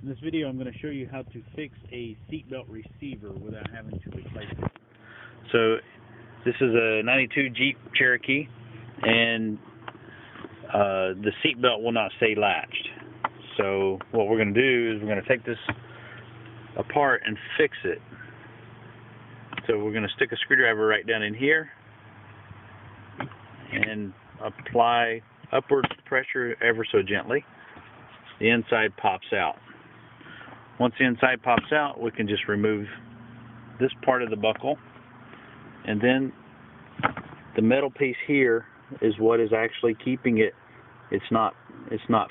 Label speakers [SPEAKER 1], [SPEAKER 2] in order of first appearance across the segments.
[SPEAKER 1] In this video, I'm going to show you how to fix a seatbelt receiver without having to replace it. So, this is a 92 Jeep Cherokee, and the seatbelt will not stay latched. So, what we're going to do is we're going to take this apart and fix it. So, we're going to stick a screwdriver right down in here and apply upward pressure ever so gently. The inside pops out. Once the inside pops out, we can just remove this part of the buckle, and then the metal piece here is what is actually keeping it. It's not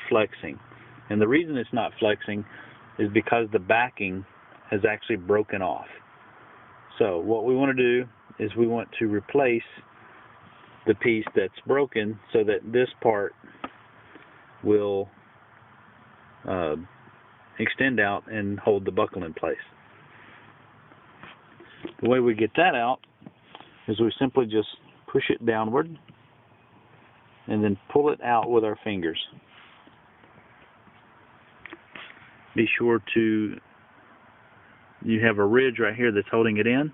[SPEAKER 1] flexing, and the reason it's not flexing is because the backing has actually broken off. So what we want to do is we want to replace the piece that's broken so that this part will extend out and hold the buckle in place. The way we get that out is we simply just push it downward and then pull it out with our fingers. Be sure you have a ridge right here that's holding it in,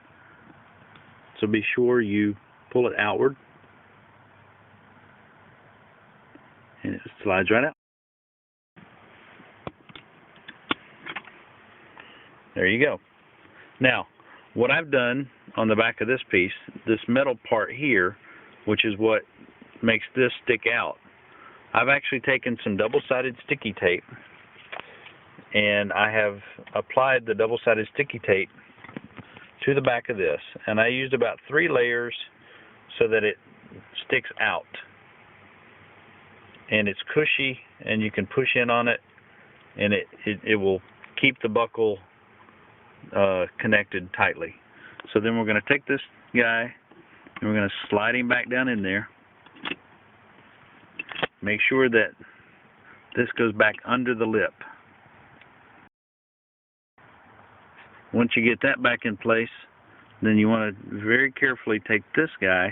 [SPEAKER 1] so be sure you pull it outward and it slides right out. There you go. Now, what I've done on the back of this piece, this metal part here, which is what makes this stick out, I've actually taken some double-sided sticky tape, and I have applied the double-sided sticky tape to the back of this, and I used about 3 layers so that it sticks out. And it's cushy, and you can push in on it, and it will keep the buckle connected tightly. So then we're going to take this guy and we're going to slide him back down in there. Make sure that this goes back under the lip. Once you get that back in place, then you want to very carefully take this guy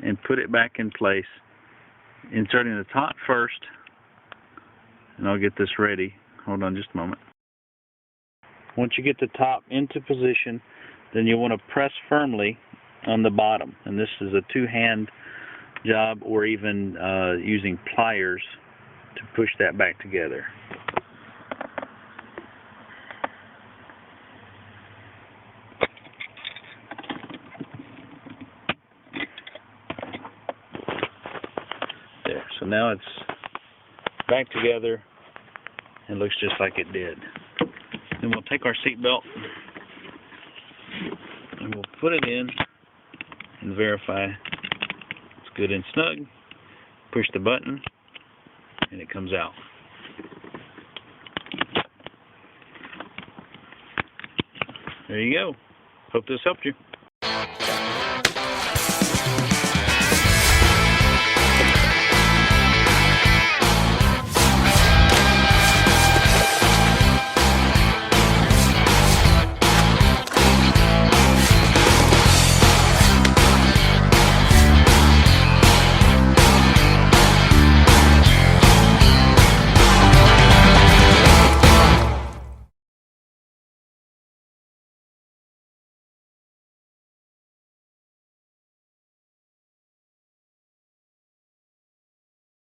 [SPEAKER 1] and put it back in place, inserting the top first. And I'll get this ready. Hold on just a moment. Once you get the top into position, then you want to press firmly on the bottom. And this is a 2-hand job, or even using pliers to push that back together. There. So now it's back together and looks just like it did. Then we'll take our seatbelt and we'll put it in and verify it's good and snug. Push the button and it comes out. There you go. Hope this helped you.